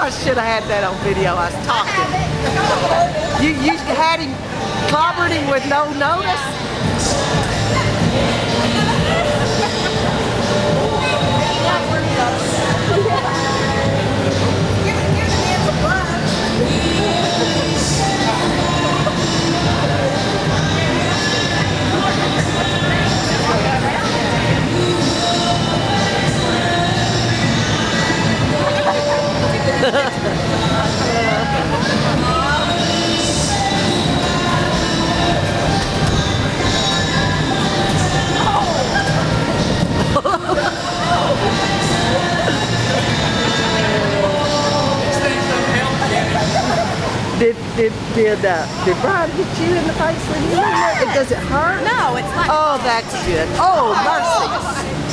I should have had that on video. I was talking. You had him clobbered him with no notice? Did Brian hit you in the face when you were there? Does it hurt? No, it's like. Oh, that's good. Oh, mercy.